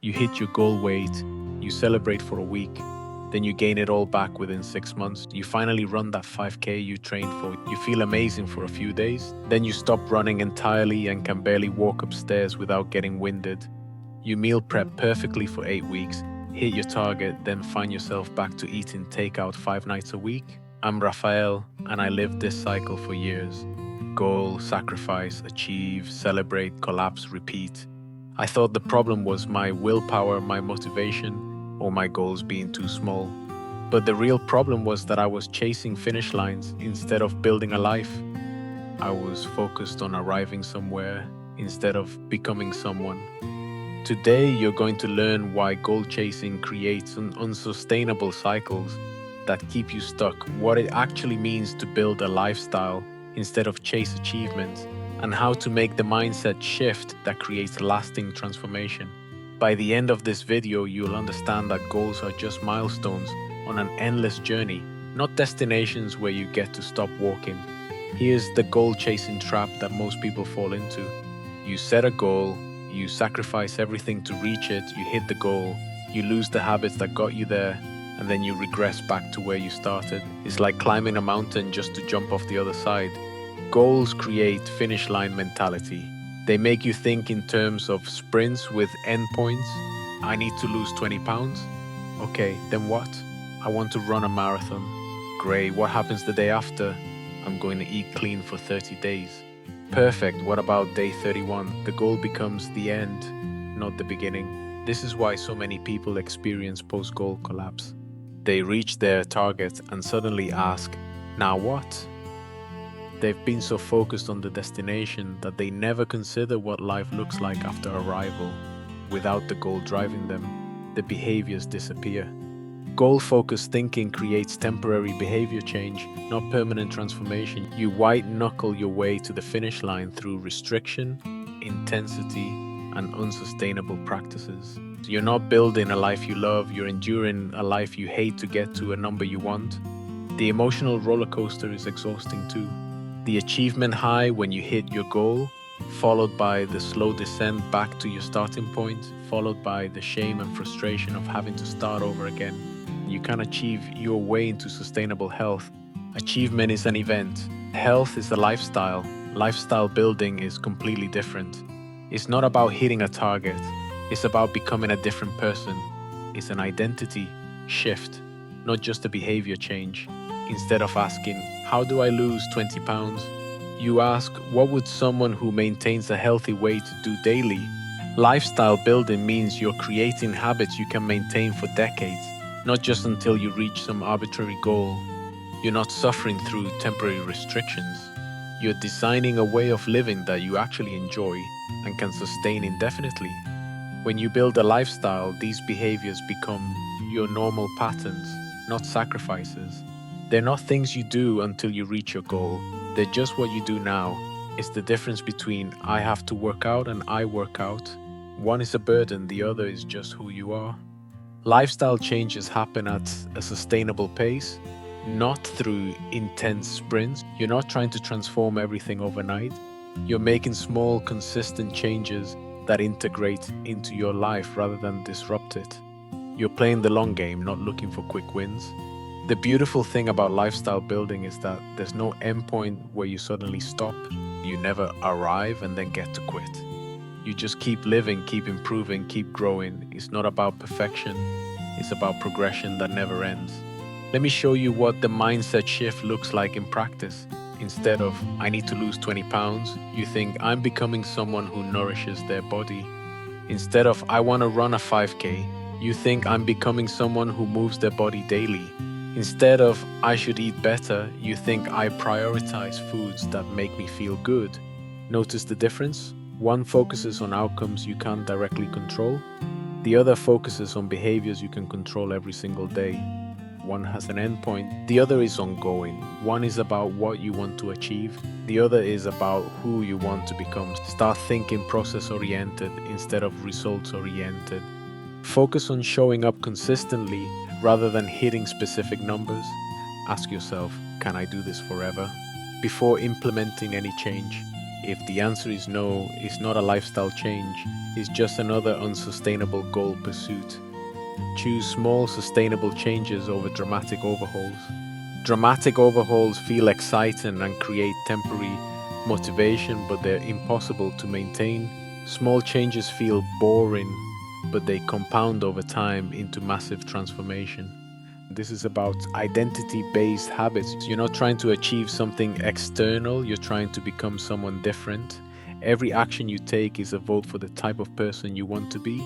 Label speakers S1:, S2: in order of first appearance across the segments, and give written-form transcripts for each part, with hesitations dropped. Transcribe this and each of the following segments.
S1: You hit your goal weight, you celebrate for a week, then you gain it all back within 6 months. You finally run that 5K you trained for. You feel amazing for a few days. Then you stop running entirely and can barely walk upstairs without getting winded. You meal prep perfectly for 8 weeks, hit your target, then find yourself back to eating takeout 5 nights a week. I'm Rafael, and I lived this cycle for years. Goal, sacrifice, achieve, celebrate, collapse, repeat. I thought the problem was my willpower, my motivation, or my goals being too small. But the real problem was that I was chasing finish lines instead of building a life. I was focused on arriving somewhere instead of becoming someone. Today, you're going to learn why goal chasing creates unsustainable cycles that keep you stuck, what it actually means to build a lifestyle instead of chase achievements, and how to make the mindset shift that creates lasting transformation. By the end of this video, you'll understand that goals are just milestones on an endless journey, not destinations where you get to stop walking. Here's the goal chasing trap that most people fall into. You set a goal, you sacrifice everything to reach it, you hit the goal, you lose the habits that got you there, and then you regress back to where you started. It's like climbing a mountain just to jump off the other side. Goals create finish line mentality. They make you think in terms of sprints with endpoints. I need to lose 20 pounds. Okay, then what? I want to run a marathon. Great, what happens the day after? I'm going to eat clean for 30 days. Perfect, what about day 31? The goal becomes the end, not the beginning. This is why so many people experience post-goal collapse. They reach their target and suddenly ask, now what? They've been so focused on the destination that they never consider what life looks like after arrival. Without the goal driving them, the behaviors disappear. Goal-focused thinking creates temporary behavior change, not permanent transformation. You white-knuckle your way to the finish line through restriction, intensity, and unsustainable practices. You're not building a life you love, you're enduring a life you hate to get to a number you want. The emotional roller coaster is exhausting too. The achievement high when you hit your goal, followed by the slow descent back to your starting point, followed by the shame and frustration of having to start over again. You can't achieve your way into sustainable health. Achievement is an event. Health is a lifestyle. Lifestyle building is completely different. It's not about hitting a target. It's about becoming a different person. It's an identity shift, not just a behavior change. Instead of asking, how do I lose 20 pounds? You ask, what would someone who maintains a healthy weight do daily? Lifestyle building means you're creating habits you can maintain for decades, not just until you reach some arbitrary goal. You're not suffering through temporary restrictions. You're designing a way of living that you actually enjoy and can sustain indefinitely. When you build a lifestyle, these behaviors become your normal patterns, not sacrifices. They're not things you do until you reach your goal. They're just what you do now. It's the difference between I have to work out and I work out. One is a burden, the other is just who you are. Lifestyle changes happen at a sustainable pace, not through intense sprints. You're not trying to transform everything overnight. You're making small, consistent changes that integrate into your life rather than disrupt it. You're playing the long game, not looking for quick wins. The beautiful thing about lifestyle building is that there's no endpoint where you suddenly stop. You never arrive and then get to quit. You just keep living, keep improving, keep growing. It's not about perfection. It's about progression that never ends. Let me show you what the mindset shift looks like in practice. Instead of, I need to lose 20 pounds, you think, I'm becoming someone who nourishes their body. Instead of, I want to run a 5K, you think, I'm becoming someone who moves their body daily. Instead of, I should eat better, you think, I prioritize foods that make me feel good. Notice the difference? One focuses on outcomes you can't directly control. The other focuses on behaviors you can control every single day. One has an endpoint, the other is ongoing. One is about what you want to achieve, the other is about who you want to become. Start thinking process-oriented instead of results-oriented. Focus on showing up consistently rather than hitting specific numbers. Ask yourself, can I do this forever? Before implementing any change. If the answer is no, it's not a lifestyle change, it's just another unsustainable goal pursuit. Choose small, sustainable changes over dramatic overhauls. Dramatic overhauls feel exciting and create temporary motivation, but they're impossible to maintain. Small changes feel boring, but they compound over time into massive transformation. This is about identity based habits. You're not trying to achieve something external, you're trying to become someone different. Every action you take is a vote for the type of person you want to be.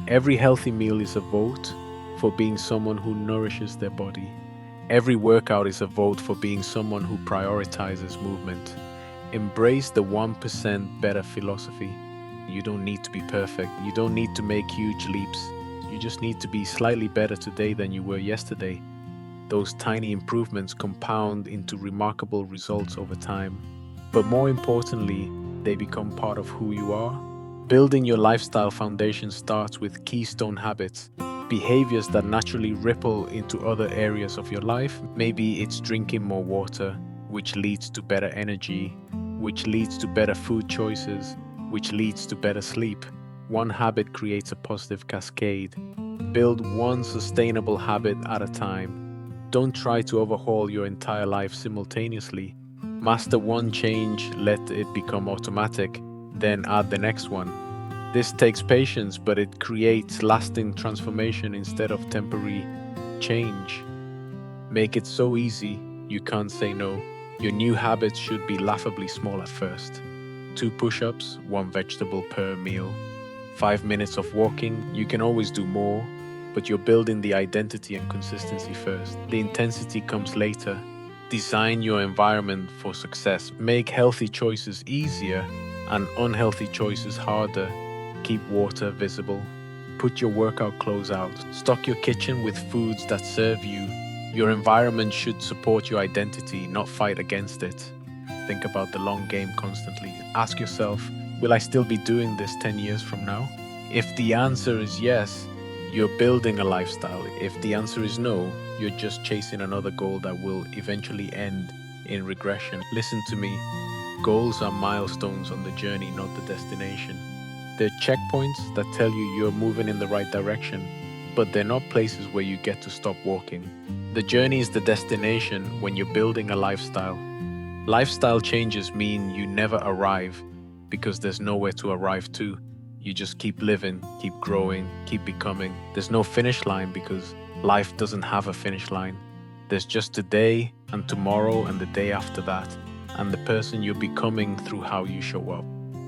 S1: Every healthy meal is a vote for being someone who nourishes their body. Every workout is a vote for being someone who prioritizes movement. Embrace the 1% better philosophy. You don't need to be perfect. You don't need to make huge leaps. You just need to be slightly better today than you were yesterday. Those tiny improvements compound into remarkable results over time. But more importantly, they become part of who you are. Building your lifestyle foundation starts with keystone habits, behaviors that naturally ripple into other areas of your life. Maybe it's drinking more water, which leads to better energy, which leads to better food choices, which leads to better sleep. One habit creates a positive cascade. Build one sustainable habit at a time. Don't try to overhaul your entire life simultaneously. Master one change, let it become automatic, then add the next one. This takes patience, but it creates lasting transformation instead of temporary change. Make it so easy, you can't say no. Your new habits should be laughably small at first. 2 push ups, 1 vegetable per meal. 5 minutes of walking, you can always do more, but you're building the identity and consistency first. The intensity comes later. Design your environment for success. Make healthy choices easier and unhealthy choices harder. Keep water visible. Put your workout clothes out. Stock your kitchen with foods that serve you. Your environment should support your identity, not fight against it. Think about the long game constantly. Ask yourself, will I still be doing this 10 years from now? If the answer is yes, you're building a lifestyle. If the answer is no, you're just chasing another goal that will eventually end in regression. Listen to me. Goals are milestones on the journey, not the destination. They're checkpoints that tell you you're moving in the right direction, but they're not places where you get to stop walking. The journey is the destination when you're building a lifestyle. Lifestyle changes mean you never arrive because there's nowhere to arrive to. You just keep living, keep growing, keep becoming. There's no finish line because life doesn't have a finish line. There's just today and tomorrow and the day after that, and the person you're becoming through how you show up.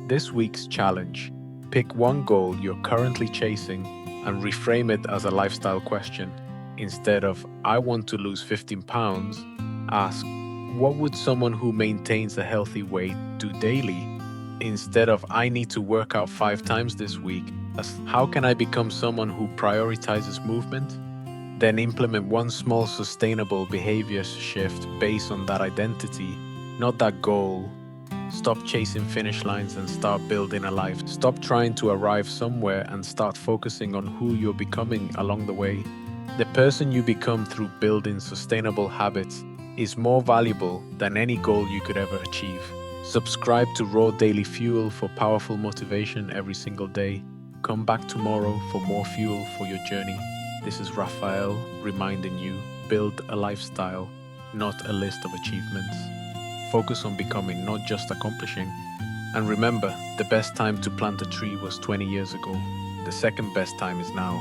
S1: This week's challenge: pick one goal you're currently chasing and reframe it as a lifestyle question. Instead of, I want to lose 15 pounds, ask, what would someone who maintains a healthy weight do daily? Instead of, I need to work out 5 times this week, ask, how can I become someone who prioritizes movement? Then implement one small sustainable behavior shift based on that identity, not that goal. Stop chasing finish lines and start building a life. Stop trying to arrive somewhere and start focusing on who you're becoming along the way. The person you become through building sustainable habits is more valuable than any goal you could ever achieve. Subscribe to Raw Daily Fuel for powerful motivation every single day. Come back tomorrow for more fuel for your journey. This is Rafael reminding you, build a lifestyle, not a list of achievements. Focus on becoming, not just accomplishing. And remember, the best time to plant a tree was 20 years ago. The second best time is now.